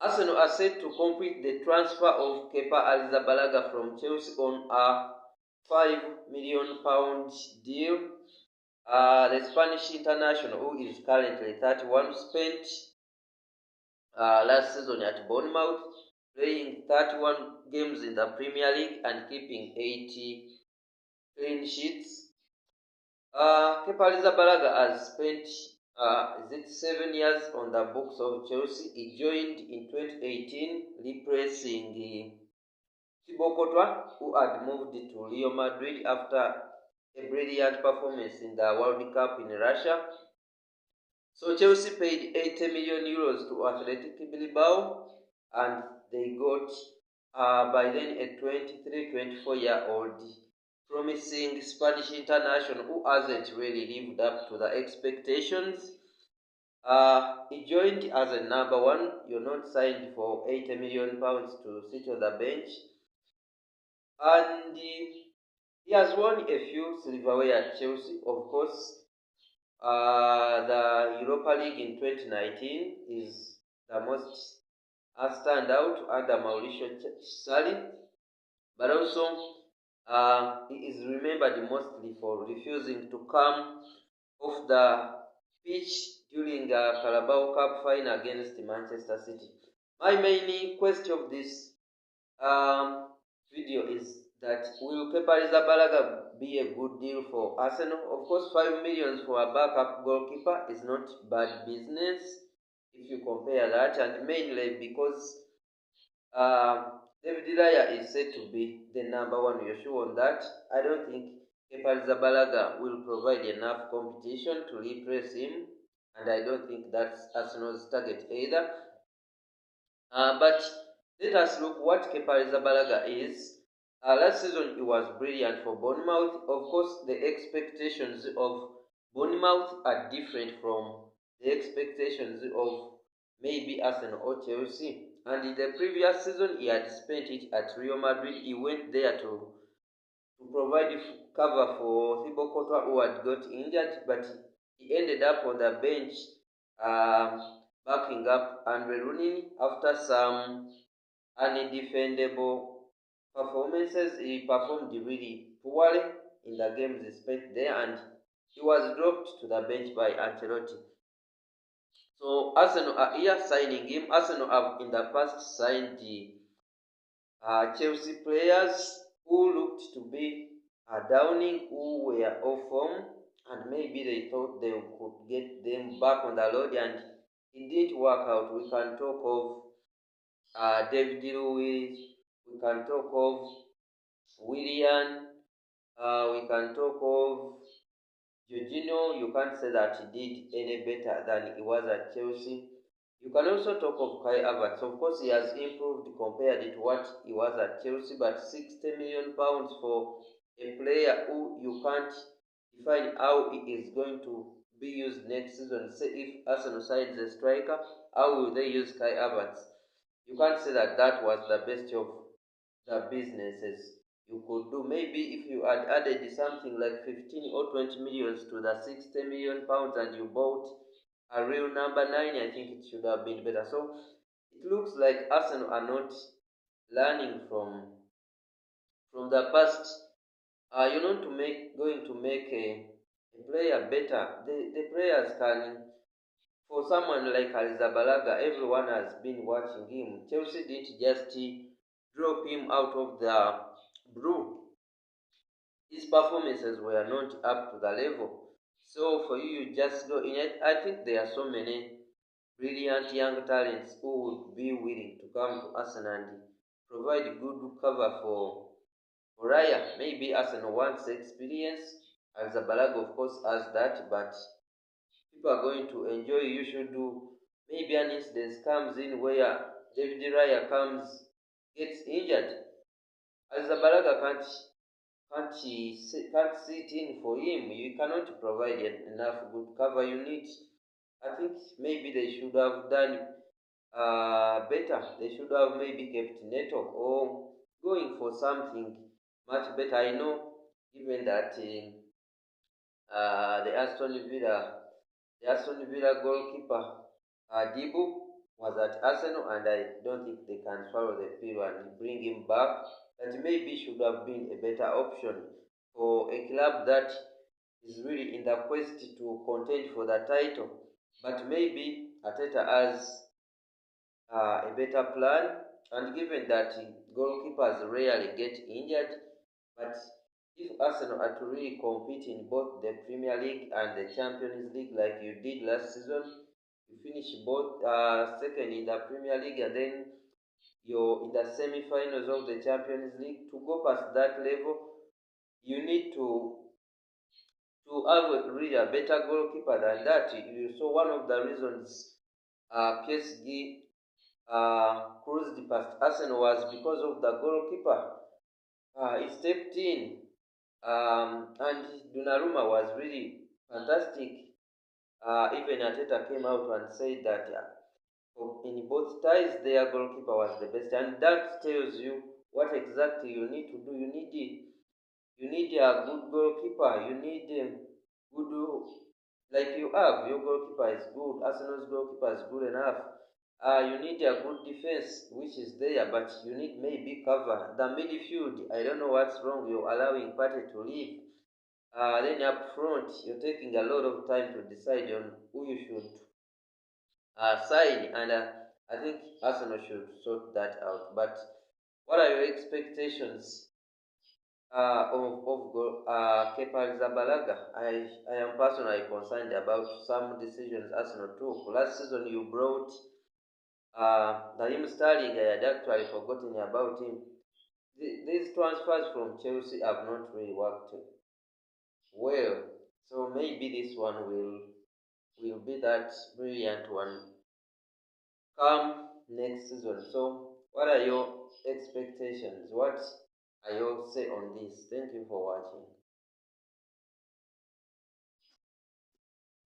Arsenal are set to complete the transfer of Kepa Arrizabalaga from Chelsea on a £5 million deal. The Spanish international, who is currently 31, spent last season at Bournemouth, playing 31 games in the Premier League and keeping 80 clean sheets. Kepa Arrizabalaga has spent 7 years on the books of Chelsea. He joined in 2018, replacing Thibaut Courtois, who had moved to Real Madrid after a brilliant performance in the World Cup in Russia. So Chelsea paid 80 million euros to Athletic Bilbao, and they got by then a 23-24-year-old promising Spanish international who hasn't really lived up to the expectations. He joined as a number one. You're not signed for £80 million to sit on the bench. And he has won a few silverware at Chelsea. Of course, the Europa League in 2019 is the most standout under Mauricio Sarri, but also he is remembered mostly for refusing to come off the pitch during the Carabao Cup final against Manchester City. My main question of this video is that will Kepa Arrizabalaga be a good deal for Arsenal? Of course, 5 million for a backup goalkeeper is not bad business if you compare that, and mainly because David Raya is said to be the number one. You're sure on that? I don't think Kepa Arrizabalaga will provide enough competition to replace him, and I don't think that's Arsenal's target either. But let us look what Kepa Arrizabalaga is. Last season he was brilliant for Bournemouth. Of course, the expectations of Bournemouth are different from the expectations of maybe Arsenal or Chelsea. And in the previous season, he had spent it at Real Madrid. He went there to provide cover for Thibaut Courtois, who had got injured, but he ended up on the bench, backing up Andre Rooney after some undefendable performances. He performed really poorly in the games he spent there, and he was dropped to the bench by Ancelotti. So Arsenal are here signing him. Arsenal have in the past signed the Chelsea players who looked to be downing, who were off form, and maybe they thought they could get them back on the road, and it didn't work out. We can talk of David Luiz, we can talk of Willian, we can talk of Jorginho. You can't say that he did any better than he was at Chelsea. You can also talk of Kai Havertz. Of course, he has improved compared to what he was at Chelsea, but £60 million for a player who you can't define how he is going to be used next season. Say if Arsenal signs a striker, how will they use Kai Havertz? You can't say that that was the best of the businesses you could do. Maybe if you had added something like 15 or 20 millions to the £60 million and you bought a real number 9, I think it should have been better. So it looks like Arsenal are not learning from the past. Going to make a player better. The players can, for someone like Arrizabalaga, everyone has been watching him. Chelsea didn't just drop him out of the blue. His performances were not up to the level. So for you just go in it. I think there are so many brilliant young talents who would be willing to come to Arsenal and provide good cover for Raya. Maybe Arsenal wants experience. Arrizabalaga, of course, has that, but people are going to enjoy. You should do. Maybe an incident comes in where David Raya gets injured. Arrizabalaga can't sit in for him. You cannot provide enough good cover. You need. I think maybe they should have done better. They should have maybe kept Neto or going for something much better. I know even that the Aston Villa goalkeeper Dibu was at Arsenal, and I don't think they can swallow the pill and bring him back. That maybe should have been a better option for a club that is really in the quest to contend for the title. But maybe Arteta has a better plan, and given that goalkeepers rarely get injured, but if Arsenal are to really compete in both the Premier League and the Champions League like you did last season, you finish both second in the Premier League and then you're in the semi-finals of the Champions League. To go past that level, you need to have really a better goalkeeper than that. You saw one of the reasons PSG cruised past Arsenal was because of the goalkeeper. He stepped in, and Donnarumma was really fantastic. Even Arteta came out and said that in both ties, their goalkeeper was the best, and that tells you what exactly you need to do. You need a good goalkeeper. You need good, like you have. Your goalkeeper is good. Arsenal's goalkeeper is good enough. You need a good defense, which is there, but you need maybe cover. The midfield, I don't know what's wrong. You're allowing Partey to leave. Then up front, you're taking a lot of time to decide on who you should sign, and I think Arsenal should sort that out. But what are your expectations of Kepa Arrizabalaga? I am personally concerned about some decisions Arsenal took. Last season you brought Raheem Sterling. I had actually forgotten about him. These transfers from Chelsea have not really worked well. So maybe this one will be that brilliant one come next season. So what are your expectations? What are your say on this? Thank you for watching.